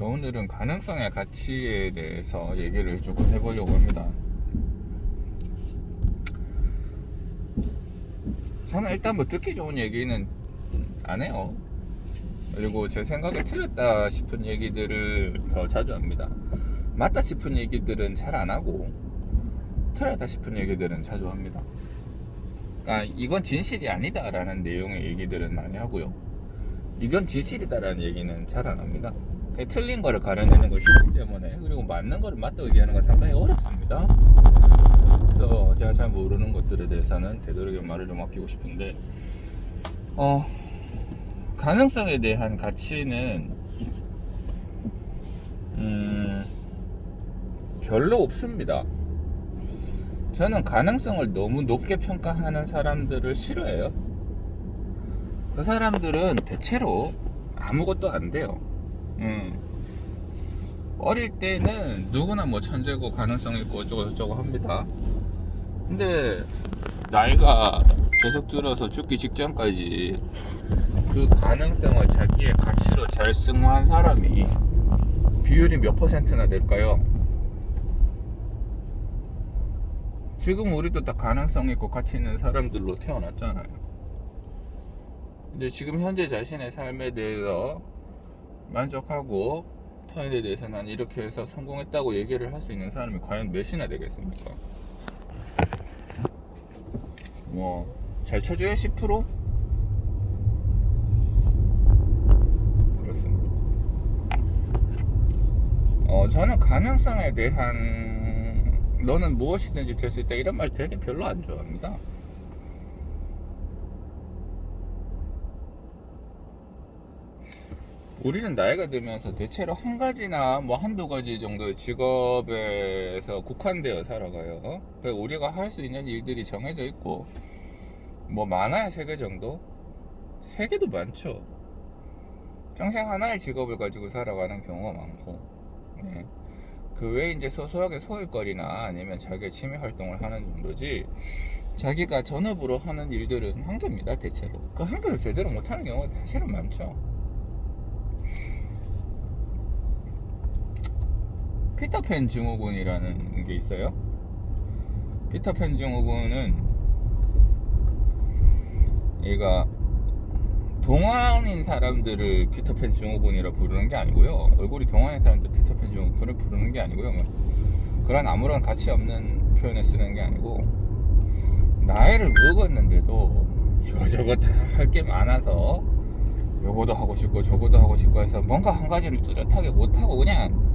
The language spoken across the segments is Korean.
오늘은 가능성의 가치에 대해서 얘기를 조금 해보려고 합니다. 저는 일단 뭐 듣기 좋은 얘기는 안 해요. 그리고 제 생각에 틀렸다 싶은 얘기들을 더 자주 합니다. 맞다 싶은 얘기들은 잘 안 하고 틀렸다 싶은 얘기들은 자주 합니다. 그러니까 이건 진실이 아니다 라는 내용의 얘기들은 많이 하고요, 이건 진실이다 라는 얘기는 잘 안 합니다. 틀린 거를 가려내는 거 쉽기 때문에, 그리고 맞는 거를 맞다고 얘기하는 건 상당히 어렵습니다. 그래서 제가 잘 모르는 것들에 대해서는 되도록이면 말을 좀 아끼고 싶은데, 가능성에 대한 가치는 별로 없습니다. 저는 가능성을 너무 높게 평가하는 사람들을 싫어해요. 그 사람들은 대체로 아무것도 안 돼요. 어릴 때는 누구나 뭐 천재고 가능성 있고 어쩌고저쩌고 합니다. 근데 나이가 계속 들어서 죽기 직전까지 그 가능성을 자기의 가치로 잘 승화한 사람이 비율이 몇 퍼센트나 될까요? 지금 우리도 다 가능성 있고 가치 있는 사람들로 태어났잖아요. 근데 지금 현재 자신의 삶에 대해서 만족하고 타인에 대해서 난 이렇게 해서 성공했다고 얘기를 할 수 있는 사람이 과연 몇이나 되겠습니까? 뭐 잘 쳐줘야 10%? 그렇습니다. 저는 가능성에 대한 너는 무엇이든지 될 수 있다 이런 말 되게 별로 안 좋아합니다. 우리는 나이가 들면서 대체로 한 가지나 뭐 한두 가지 정도의 직업에서 국한되어 살아가요. 그러니까 우리가 할 수 있는 일들이 정해져 있고, 뭐 많아야 3개 정도? 3개도 많죠. 평생 하나의 직업을 가지고 살아가는 경우가 많고, 네. 그 외에 이제 소소하게 소일거리나 아니면 자기의 취미 활동을 하는 정도지, 자기가 전업으로 하는 일들은 한계입니다. 대체로 그 한계도 제대로 못하는 경우가 사실은 많죠. 피터팬 증후군이라는 게 있어요. 피터팬 증후군은 얘가 동안인 사람들을 피터팬 증후군이라 부르는 게 아니고요, 얼굴이 동안인 사람들 피터팬 증후군을 부르는 게 아니고요, 그런 아무런 가치 없는 표현을 쓰는 게 아니고, 나이를 먹었는데도 이거저거 다 할 게 많아서 요거도 하고 싶고 저거도 하고 싶고 해서 뭔가 한 가지를 뚜렷하게 못하고 그냥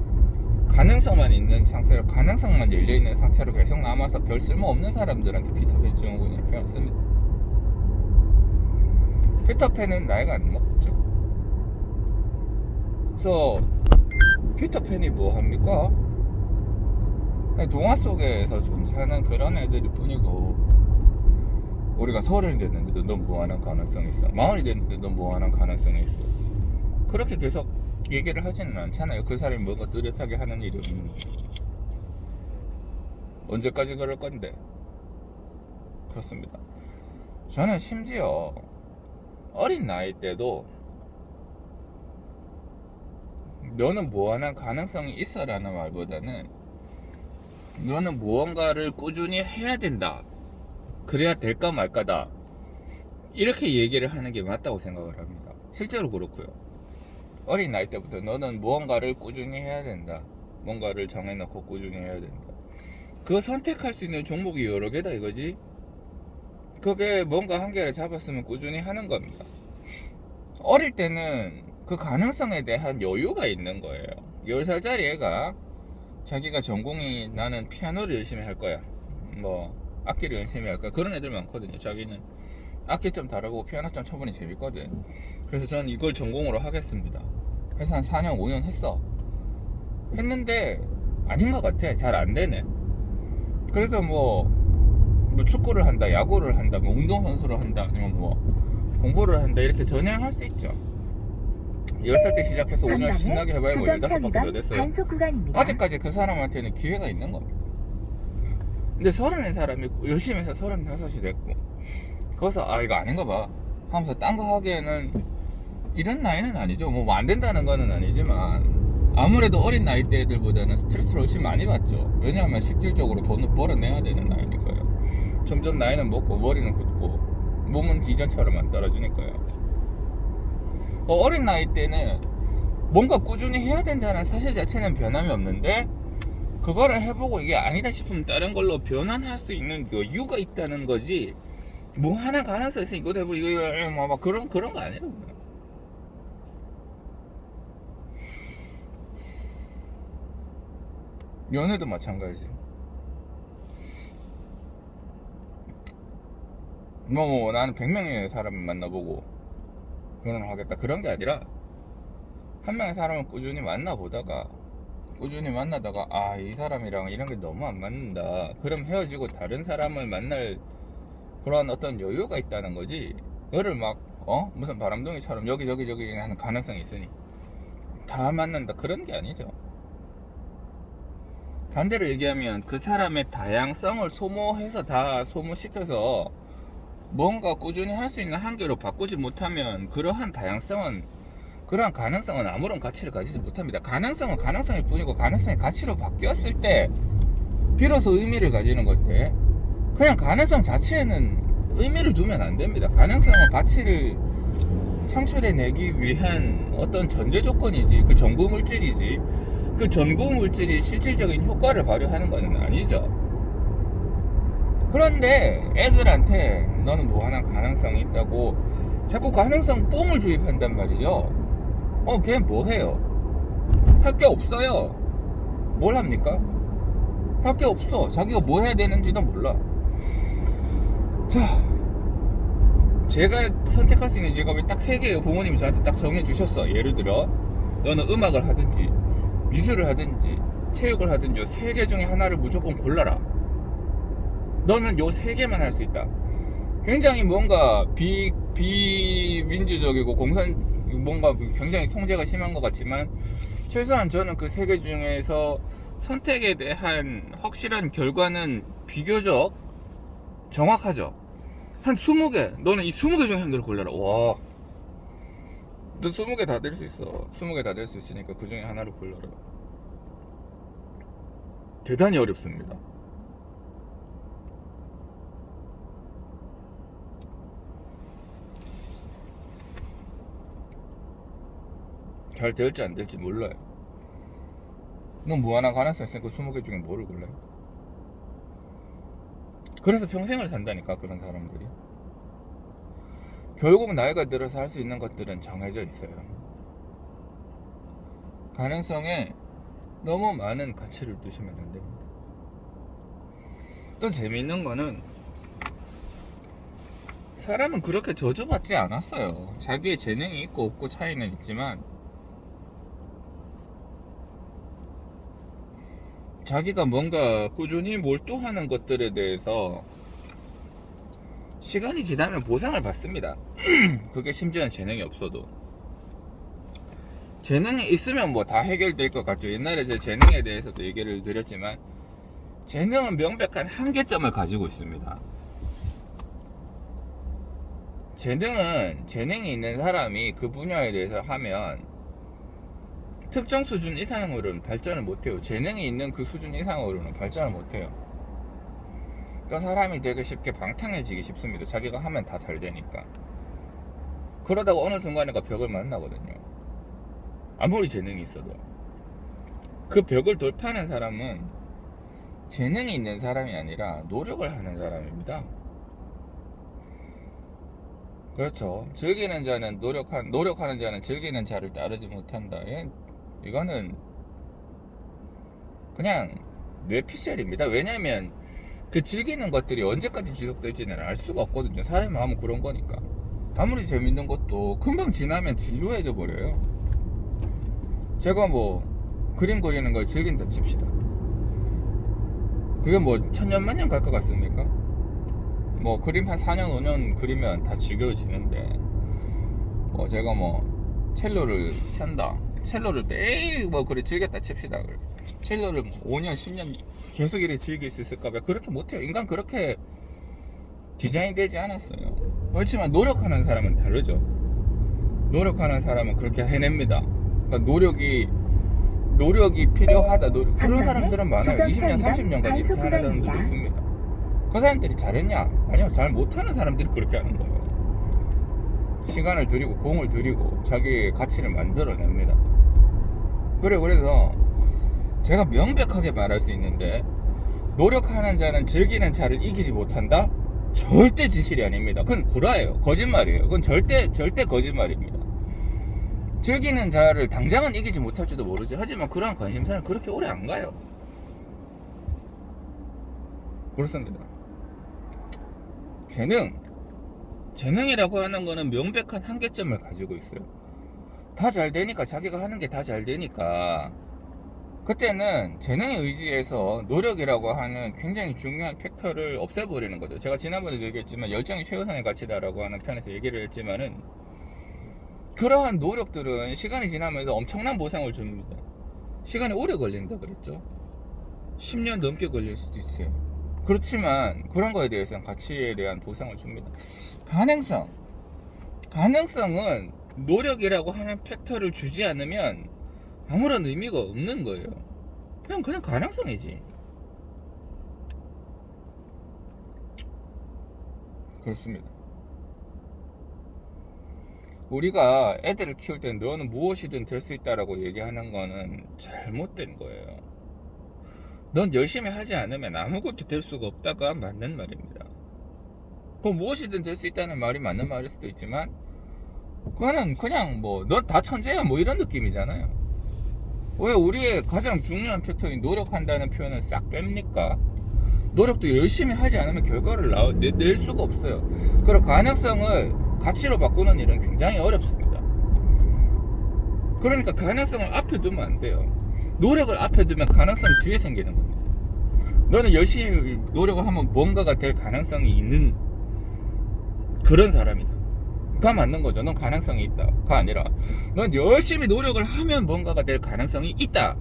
가능성만 있는 상태로, 가능성만 열려있는 상태로 계속 남아서 별 쓸모없는 사람들한테 피터팬 증후군이라고 표현을 씁니다. 피터팬은 나이가 안 먹죠. 그래서 피터팬이 뭐 합니까? 동화 속에서 좀 사는 그런 애들일 뿐이고, 우리가 30이 됐는데도 넌 뭐하는 가능성이 있어, 40이 됐는데 넌 뭐하는 가능성이 있어, 그렇게 계속 얘기를 하지는 않잖아요. 그 사람이 뭐가 뚜렷하게 하는 일은. 언제까지 그럴 건데. 그렇습니다. 저는 심지어 어린 나이 때도 너는 무한한 가능성이 있어 라는 말보다는 너는 무언가를 꾸준히 해야 된다, 그래야 될까 말까다, 이렇게 얘기를 하는 게 맞다고 생각을 합니다. 실제로 그렇고요. 어린 나이 때부터 너는 무언가를 꾸준히 해야 된다, 뭔가를 정해놓고 꾸준히 해야 된다, 그 선택할 수 있는 종목이 여러 개다 이거지. 그게 뭔가 한 개를 잡았으면 꾸준히 하는 겁니다. 어릴 때는 그 가능성에 대한 여유가 있는 거예요. 10살짜리 애가 자기가 전공이 나는 피아노를 열심히 할 거야, 뭐 악기를 열심히 할 거야, 그런 애들 많거든요. 자기는 악기 좀 다르고 피아노 좀 쳐보니 재밌거든, 그래서 저는 이걸 전공으로 하겠습니다 해서 한 4년 5년 했는데 아닌 것 같아. 잘 안 되네. 그래서 뭐 축구를 한다, 야구를 한다, 뭐 운동선수를 한다, 아니면 뭐 공부를 한다, 이렇게 전향할 수 있죠. 10살 때 시작해서 5년 신나게 해봐야 뭐 15바퀴 더 됐어요. 아직까지 그 사람한테는 기회가 있는 겁니다. 근데 30의 사람이 열심히 해서 35이 됐고, 거기서 이거 아닌가 봐 하면서 딴 거 하기에는 이런 나이는 아니죠. 뭐 안 된다는 거는 아니지만 아무래도 어린 나이대 애들보다는 스트레스를 훨씬 많이 받죠. 왜냐하면 실질적으로 돈을 벌어내야 되는 나이니까요. 점점 나이는 먹고 머리는 굳고 몸은 이전처럼 안 따라주니까요. 어린 나이 때는 뭔가 꾸준히 해야 된다는 사실 자체는 변함이 없는데, 그거를 해보고 이게 아니다 싶으면 다른 걸로 변환할 수 있는 여유가 있다는 거지, 뭐 하나 가능성이 있어 이거 해보고 이거 막 그런 거 아니에요. 연애도 마찬가지. 나는 100명의 사람을 만나보고 결혼을 하겠다 그런 게 아니라, 한 명의 사람을 꾸준히 만나다가 이 사람이랑 이런 게 너무 안 맞는다, 그럼 헤어지고 다른 사람을 만날 그런 어떤 여유가 있다는 거지, 너를 막 무슨 바람둥이처럼 여기저기 하는 가능성이 있으니 다 만난다 그런 게 아니죠. 반대로 얘기하면 그 사람의 다양성을 소모시켜서 뭔가 꾸준히 할 수 있는 한계로 바꾸지 못하면 그러한 가능성은 아무런 가치를 가지지 못합니다. 가능성은 가능성일 뿐이고, 가능성이 가치로 바뀌었을 때 비로소 의미를 가지는 건데, 그냥 가능성 자체에는 의미를 두면 안 됩니다. 가능성은 가치를 창출해내기 위한 어떤 전제 조건이지, 그 전구 물질이지, 그 전구 물질이 실질적인 효과를 발휘하는 것은 아니죠. 그런데 애들한테 너는 뭐 하나 가능성이 있다고 자꾸 가능성 뽕을 주입한단 말이죠. 걔 뭐 해요? 할 게 없어요. 뭘 합니까? 할 게 없어. 자기가 뭐 해야 되는지도 몰라. 자, 제가 선택할 수 있는 직업이 딱 3개예요. 부모님이 저한테 딱 정해주셨어. 예를 들어 너는 음악을 하든지 미술을 하든지 체육을 하든지 3개 중에 하나를 무조건 골라라. 너는 요 3개만 할 수 있다. 굉장히 뭔가 비민주적이고 뭔가 굉장히 통제가 심한 것 같지만, 최소한 저는 그 3개 중에서 선택에 대한 확실한 결과는 비교적 정확하죠. 한 20개, 너는 이 20개 중에 한 개를 골라라. 와, 너 20개 다 될 수 있어. 20개 다 될 수 있으니까 그 중에 하나를 골라라. 대단히 어렵습니다. 잘 될지 안 될지 몰라요. 넌 무한한 가능성이 있으니까 20개 중에 뭐를 골라요? 그래서 평생을 산다니까, 그런 사람들이. 결국 나이가 들어서 할 수 있는 것들은 정해져 있어요. 가능성에 너무 많은 가치를 두시면 안 됩니다. 또 재미있는 거는, 사람은 그렇게 저주받지 않았어요. 자기의 재능이 있고 없고 차이는 있지만, 자기가 뭔가 꾸준히 몰두하는 것들에 대해서 시간이 지나면 보상을 받습니다. 그게 심지어는 재능이 없어도. 재능이 있으면 뭐 다 해결될 것 같죠. 옛날에 제 재능에 대해서도 얘기를 드렸지만, 재능은 명백한 한계점을 가지고 있습니다. 재능이 있는 사람이 그 분야에 대해서 하면 특정 수준 이상으로는 발전을 못해요. 재능이 있는 그 수준 이상으로는 발전을 못해요. 또 사람이 되게 쉽게 방탕해지기 쉽습니다. 자기가 하면 다 잘 되니까. 그러다가 어느 순간에 벽을 만나거든요. 아무리 재능이 있어도. 그 벽을 돌파하는 사람은 재능이 있는 사람이 아니라 노력을 하는 사람입니다. 그렇죠. 즐기는 자는 노력하는 자는 즐기는 자를 따르지 못한다. 이거는 그냥 뇌피셜입니다. 왜냐면 그 즐기는 것들이 언제까지 지속될지는 알 수가 없거든요. 사람의 마음은 그런 거니까. 아무리 재밌는 것도 금방 지나면 지루해져 버려요. 제가 뭐 그림 그리는 걸 즐긴다 칩시다. 그게 뭐 천년만년 갈 것 같습니까? 뭐 그림 한 4년 5년 그리면 다 지겨워지는데, 뭐 제가 뭐 첼로를 한다, 첼로를 매일 뭐 그래 즐겼다 칩시다. 첼로를 5년 10년 계속 이렇게 즐길 수 있을까봐 그렇게 못해요. 인간 그렇게 디자인 되지 않았어요. 그렇지만 노력하는 사람은 다르죠. 노력하는 사람은 그렇게 해냅니다. 그러니까 노력이 노력이 필요하다. 그런 전방에 사람들은 많아요. 20년, 30년까지 이렇게 하는 사람들도 단속구간입니다. 있습니다. 그 사람들이 잘했냐? 아니요, 잘 못하는 사람들이 그렇게 하는 거예요. 시간을 들이고 공을 들이고 자기의 가치를 만들어냅니다. 그래서 제가 명백하게 말할 수 있는데, 노력하는 자는 즐기는 자를 이기지 못한다? 절대 진실이 아닙니다. 그건 구라예요. 거짓말이에요. 그건 절대 거짓말입니다. 즐기는 자를 당장은 이기지 못할지도 모르지. 하지만 그러한 관심사는 그렇게 오래 안 가요. 그렇습니다. 재능이라고 하는 거는 명백한 한계점을 가지고 있어요. 다 잘 되니까, 자기가 하는 게 다 잘 되니까, 그때는 재능에 의지해서 노력이라고 하는 굉장히 중요한 팩터를 없애버리는 거죠. 제가 지난번에도 얘기했지만 열정이 최우선의 가치다라고 하는 편에서 얘기를 했지만은, 그러한 노력들은 시간이 지나면서 엄청난 보상을 줍니다. 시간이 오래 걸린다 그랬죠. 10년 넘게 걸릴 수도 있어요. 그렇지만 그런 거에 대해서는 가치에 대한 보상을 줍니다. 가능성은 노력이라고 하는 팩터를 주지 않으면 아무런 의미가 없는 거예요. 그냥 가능성이지. 그렇습니다. 우리가 애들을 키울 때 너는 무엇이든 될 수 있다라고 얘기하는 거는 잘못된 거예요. 넌 열심히 하지 않으면 아무것도 될 수가 없다가 맞는 말입니다. 그 무엇이든 될 수 있다는 말이 맞는 말일 수도 있지만, 그거는 그냥 뭐 넌 다 천재야 뭐 이런 느낌이잖아요. 왜 우리의 가장 중요한 팩터인 노력한다는 표현을 싹 뺍니까? 노력도 열심히 하지 않으면 결과를 낼 수가 없어요. 그리고 가능성을 가치로 바꾸는 일은 굉장히 어렵습니다. 그러니까 가능성을 앞에 두면 안 돼요. 노력을 앞에 두면 가능성이 뒤에 생기는 겁니다. 너는 열심히 노력을 하면 뭔가가 될 가능성이 있는 그런 사람이다. 가 맞는 거죠. 넌 가능성이 있다가 아니라, 넌 열심히 노력을 하면 뭔가가 될 가능성이 있다가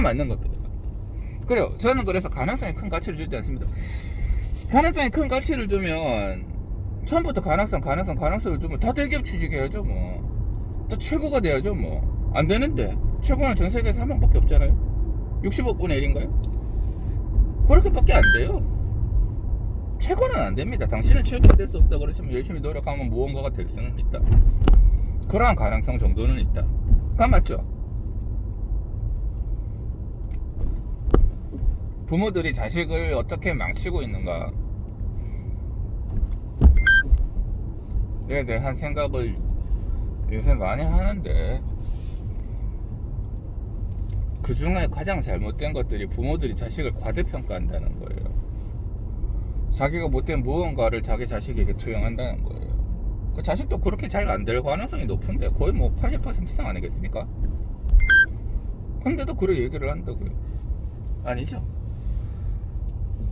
맞는 겁니다. 그래요. 저는 그래서 가능성에 큰 가치를 주지 않습니다. 가능성에 큰 가치를 두면 처음부터 가능성을 두면 다 대기업 취직해야죠 뭐. 다 최고가 돼야죠 뭐. 안 되는데 최고는 전 세계에서 한 명밖에 없잖아요. 60억분의 1인가요? 그렇게밖에 안 돼요. 최고는 안 됩니다. 당신은 최고가 될 수 없다 그렇지만 열심히 노력하면 무언가가 될 수는 있다. 그러한 가능성 정도는 있다. 가 맞죠? 부모들이 자식을 어떻게 망치고 있는가, 에 대한 생각을 요새 많이 하는데, 그 중에 가장 잘못된 것들이 부모들이 자식을 과대평가한다는 거예요. 자기가 못된 무언가를 자기 자식에게 투영한다는 거예요. 그 자식도 그렇게 잘 안 될 가능성이 높은데, 거의 뭐 80% 이상 아니겠습니까? 근데도 그래 얘기를 한다고요? 아니죠.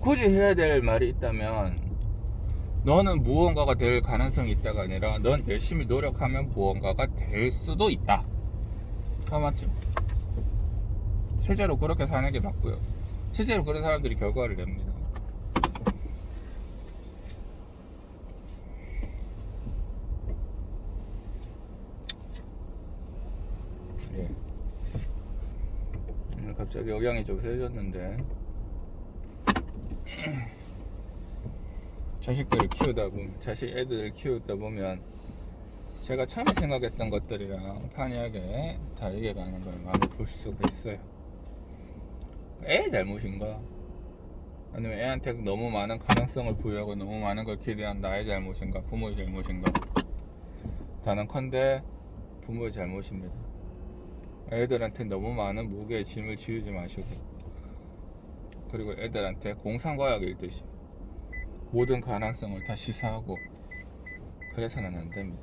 굳이 해야 될 말이 있다면, 너는 무언가가 될 가능성이 있다가 아니라, 넌 열심히 노력하면 무언가가 될 수도 있다. 아, 맞죠? 실제로 그렇게 사는 게 맞고요. 실제로 그런 사람들이 결과를 냅니다. 예. 갑자기 억양이 좀 세졌는데, 애들을 키우다 보면 제가 처음에 생각했던 것들이랑 판이하게 다르게 가는 걸 많이 볼 수가 있어요. 애의 잘못인가? 아니면 애한테 너무 많은 가능성을 부여하고 너무 많은 걸 기대한 나의 잘못인가? 부모의 잘못인가? 단언컨대 부모의 잘못입니다. 애들한테 너무 많은 무게의 짐을 지우지 마시고, 그리고 애들한테 공상과학 읽듯이 모든 가능성을 다 시사하고 그래서는 안 됩니다.